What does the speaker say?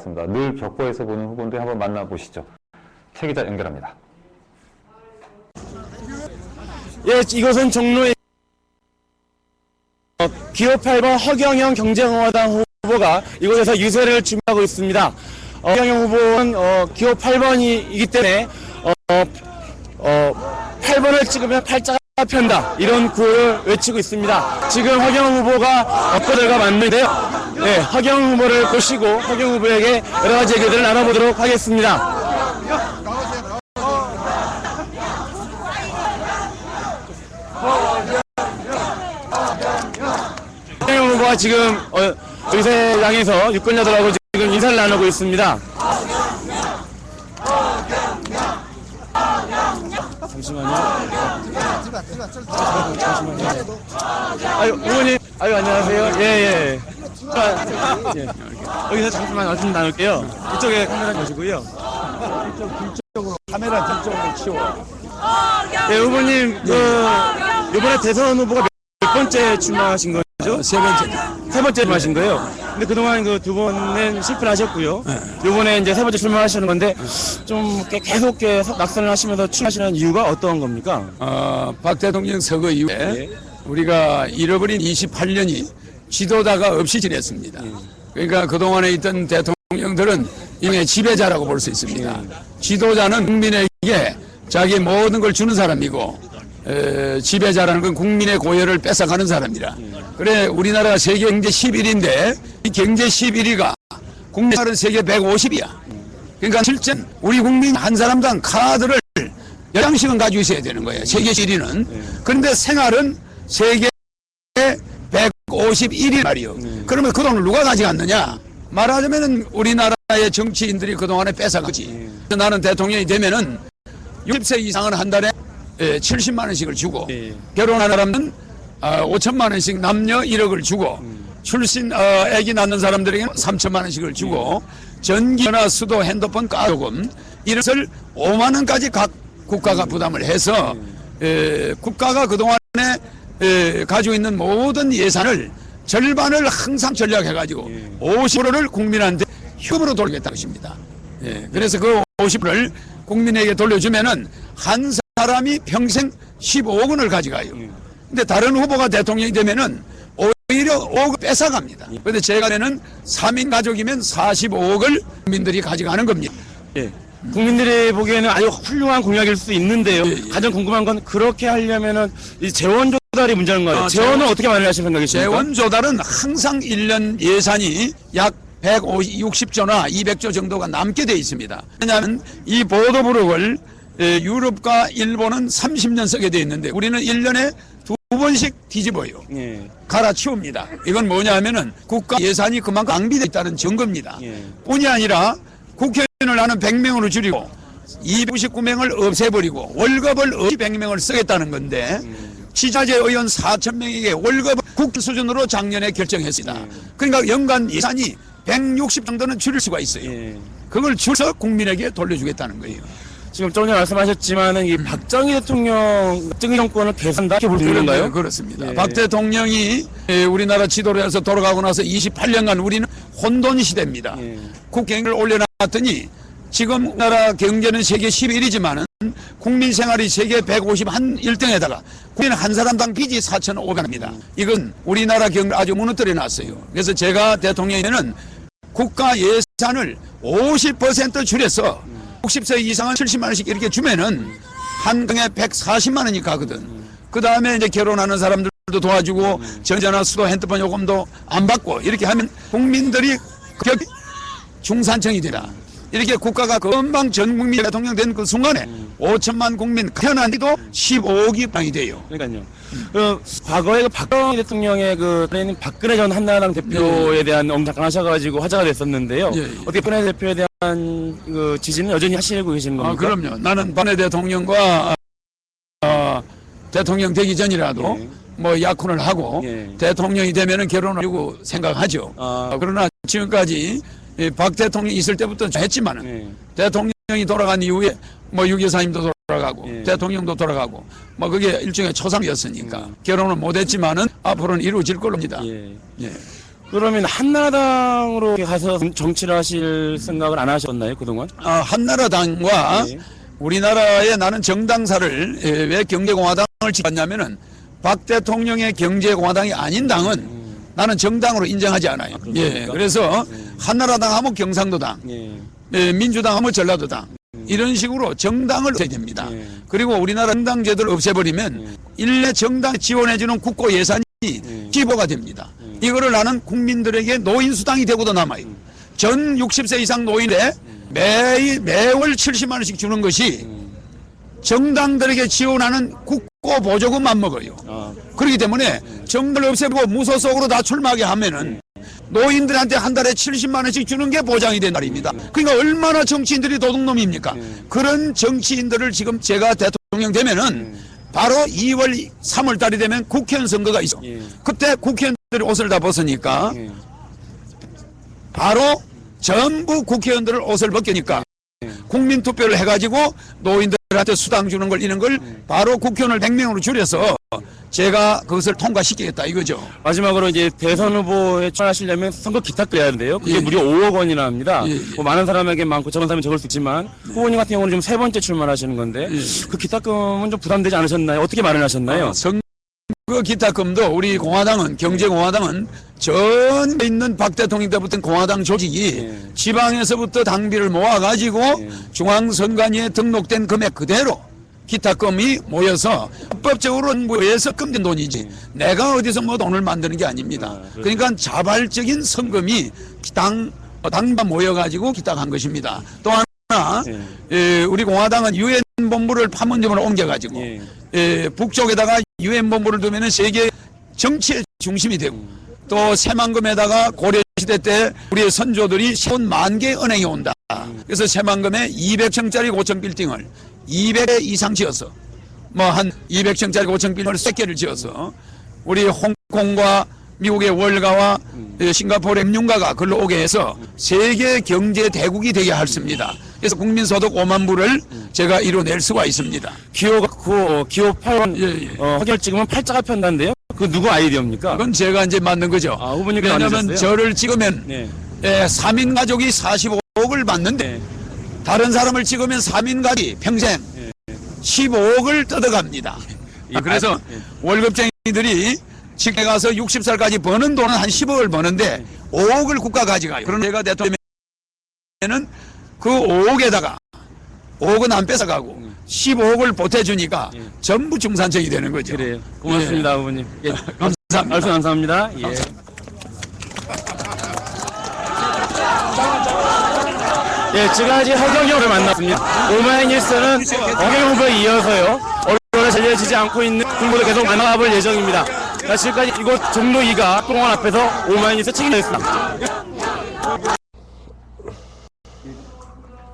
늘 벽보에서 보는 후보인데 한번 만나보시죠. 최 기자 연결합니다. 예, 이곳은 종로의 기호 8번 허경영 경제공화당 후보가 이곳에서 유세를 준비하고 있습니다. 허경영 후보는 기호 8번이기 때문에 8번을 찍으면 팔자가 편다, 이런 구호를 외치고 있습니다. 지금 허경영 후보가 엎거들과 맞는데요. 네, 허경영 후보를 모시고 허경영 후보에게 여러 가지 얘기들을 나눠보도록 하겠습니다. 허경영 후보가 지금 의세장에서 유권자들하고 지금 인사를 나누고 있습니다. 잠시만요. 아유, 의원님, 아유, 안녕하세요. 예. 여기서 잠시만 좀 나눌게요. 이쪽에 카메라 보시고요. 카메라 뒤쪽으로 치워. 예, 후보님, 이번에 대선 후보가 몇 번째 출마하신 거죠? 세 번째. 세 번째 출마하신 거예요. 근데 그동안 그 두 번은 실패를 하셨고요. 이번에 이제 세 번째 출마하시는 건데, 좀 계속 낙선을 하시면서 출마하시는 이유가 어떤 겁니까? 박 대통령 서거 이후에 우리가 잃어버린 28년이 지도자가 없이 지냈습니다. 그러니까 그동안에 있던 대통령들은 일종의 지배자라고 볼 수 있습니다. 지도자는 국민에게 자기 모든 걸 주는 사람이고, 지배자라는 건 국민의 고열을 뺏어가는 사람이라. 그래, 우리나라가 세계 경제 11위인데 이 경제 11위가 국민은 세계 150이야. 그러니까 실제 우리 국민 한 사람당 카드를 10장씩은 가지고 있어야 되는 거예요. 세계 1위는. 그런데 생활은 세계 151위 말이요. 그러면 그 돈을 누가 가져갔느냐? 말하자면 우리나라의 정치인들이 그동안에 뺏어가지. 나는 대통령이 되면은 60세 이상은 한 달에 70만 원씩을 주고, 결혼한 사람은 5천만 원씩 남녀 1억을 주고, 아기 낳는 사람들에게는 3천만 원씩을 주고, 전기나 수도, 핸드폰, 가요금 이것을 5만 원까지 각 국가가 부담을 해서 국가가 그동안에 가지고 있는 모든 예산을 절반을 항상 전략해가지고 50%를 국민한테 현금으로 돌리겠다는 것입니다. 그래서 그 50%를 국민에게 돌려주면은 한 사람이 평생 15억 원을 가져가요. 근데 다른 후보가 대통령이 되면은 오히려 5억을 뺏어갑니다. 그런데 제가 되는 3인 가족이면 45억을 국민들이 가져가는 겁니다. 국민들이 보기에는 아주 훌륭한 공약일 수 있는데요. 가장 궁금한 건 그렇게 하려면은 이 재원 조달이 문제인 거예요. 재원은 어떻게 마련하실 생각이십니까? 재원 조달은 항상 1년 예산이 약 160조나 200조 정도가 남게 돼 있습니다. 왜냐하면 이 보도블록을 유럽과 일본은 30년 쓰게 돼 있는데 우리는 1년에 두 번씩 뒤집어요. 갈아치웁니다. 이건 뭐냐 하면은 국가 예산이 그만큼 낭비되어 있다는 증거입니다. 뿐이 아니라 국회의원을 나는 100명으로 줄이고 299명을 없애버리고 월급을 없이 100명을 쓰겠다는 건데 지자체 의원 4,000명에게 월급을 국회 수준으로 작년에 결정했습니다. 그러니까 연간 예산이 160 정도는 줄일 수가 있어요. 그걸 줄여서 국민에게 돌려주겠다는 거예요. 지금 조금 전에 말씀하셨지만은 이 박정희 대통령 정권을 개선한다 이렇게 볼 수 있는 건가요? 그렇습니다. 박 대통령이 우리나라 지도를 해서 돌아가고 나서 28년간 우리는 혼돈 시대입니다. 국경을 올려놨더니 지금 우리나라 경제는 세계 11위지만은 국민 생활이 세계 151등에다가 국민 한 사람당 빚이 4,500원입니다. 이건 우리나라 경제를 아주 무너뜨려 놨어요. 그래서 제가 대통령에는 국가 예산을 50% 줄여서 60세 이상은 70만 원씩 이렇게 주면은 한 등에 140만 원이 가거든. 그 다음에 이제 결혼하는 사람들도 도와주고 전자나 수도, 핸드폰 요금도 안 받고 이렇게 하면 국민들이 중산층이 되라. 이렇게 국가가 금방 전 국민 대통령 된 그 순간에 5천만 국민 현안이도 15억이 방이 돼요. 그러니까요. 과거에 그 박정희 대통령의 박근혜 전 한나라당 대표에 대한 엄청 하셔가지고 화제가 됐었는데요. 어떻게 박근혜 대표에 대한 그 지지는 여전히 하시고 계시는 겁니까? 그럼요. 나는 박근혜 대통령과 대통령 되기 전이라도 뭐 약혼을 하고 대통령이 되면은 결혼을 하려고 생각하죠. 그러나 지금까지 박 대통령이 있을 때부터 했지만은 대통령이 돌아간 이후에 뭐 유교사님도 돌아가고 대통령도 돌아가고 뭐 그게 일종의 초상이었으니까 결혼을 못했지만은 앞으로는 이루어질 걸로 봅니다. 그러면 한나라당으로 가서 정치를 하실 생각을 안 하셨나요, 그동안? 한나라당과 네. 우리나라의 나는 정당사를 왜 경제공화당을 지켰냐면은 박 대통령의 경제공화당이 아닌 당은 나는 정당으로 인정하지 않아요. 예, 그래서 한나라당 하면 경상도당, 민주당 하면 전라도당 이런 식으로 정당을 해야 됩니다. 그리고 우리나라 정당 제도를 없애버리면 일례 정당 지원해주는 국고 예산이 기부가 됩니다. 이거를 나는 국민들에게 노인수당이 되고도 남아요. 전 60세 이상 노인에 매월 70만 원씩 주는 것이 정당들에게 지원하는 국고 보조금만 먹어요. 그렇기 때문에 정당을 없애고 무소 속으로 다 출마하게 하면은 노인들한테 한 달에 70만 원씩 주는 게 보장이 된 말입니다. 그러니까 얼마나 정치인들이 도둑놈입니까? 그런 정치인들을 지금 제가 대통령 되면은 바로 2월 3월 달이 되면 국회의원 선거가 있어. 그때 국회의원들이 옷을 다 벗으니까 바로 전부 국회의원들을 옷을 벗기니까 국민투표를 해가지고 노인들한테 수당 주는 걸 이런 걸 바로 국회의원을 100명으로 줄여서 제가 그것을 통과시키겠다 이거죠. 마지막으로 이제 대선 후보에 출마하시려면 선거 기탁도 해야 하는데요. 그게 예. 무려 5억 원이나 합니다. 예. 뭐 많은 사람에게 많고 적은 사람이 적을 수 있지만 후보님 같은 경우는 지금 3번째 출마를 하시는 건데 그 기탁금은 좀 부담되지 않으셨나요? 어떻게 마련하셨나요? 선거 기탁금도 우리 공화당은 경제공화당은 전에 있는 박 대통령 때부터 공화당 조직이 지방에서부터 당비를 모아가지고 중앙선관위에 등록된 금액 그대로 기탁금이 모여서 합법적으로 모여서 끔된 돈이지 내가 어디서 뭐 돈을 만드는 게 아닙니다. 그러니까 자발적인 성금이 당만 모여가지고 기탁한 것입니다. 또 하나 우리 공화당은 유엔 본부를 판문점으로 옮겨가지고 북쪽에다가 유엔 본부를 두면은 세계 정치의 중심이 되고 또 새만금에다가 고려시대 때 우리의 선조들이 세운 만개 은행이 온다. 그래서 새만금에 200층짜리 고층 빌딩을 200개 이상 지어서 뭐 한 200층짜리 고층 빌딩을 3개를 지어서 우리 홍콩과 미국의 월가와 싱가포르의 금융가가 글로 오게 해서 세계 경제 대국이 되게 했습니다. 그래서 국민소득 5만 불을 제가 이뤄낼 수가 있습니다. 기호 8번 허결 찍으면 팔자가 편다는데요. 그 누구 아이디어입니까? 그건 제가 이제 만든 거죠. 후보님께서 왜냐하면 만드셨어요? 저를 찍으면 3인 가족이 45억을 받는데 다른 사람을 찍으면 3인 가족이 평생 15억을 뜯어갑니다. 그래서 월급쟁이들이 직에 가서 60살까지 버는 돈은 한 10억을 버는데 5억을 국가 가져가요. 그럼 제가 대통령에는 그 5억에다가 5억은 안 뺏어가고 15억을 보태주니까 전부 중산층이 되는 거죠. 그래요. 고맙습니다, 후보님. 감사합니다. 말씀 감사합니다. 예. 지금까지 허경영 후보를 만났습니다. 오마이뉴스는 허경영 후보에 이어서요, 언론에 잘려지지 않고 있는 홍보도 계속 만나볼 예정입니다. 지금까지 이곳 종로 2가 똥원 앞에서 오마이뉴스 책임졌습니다.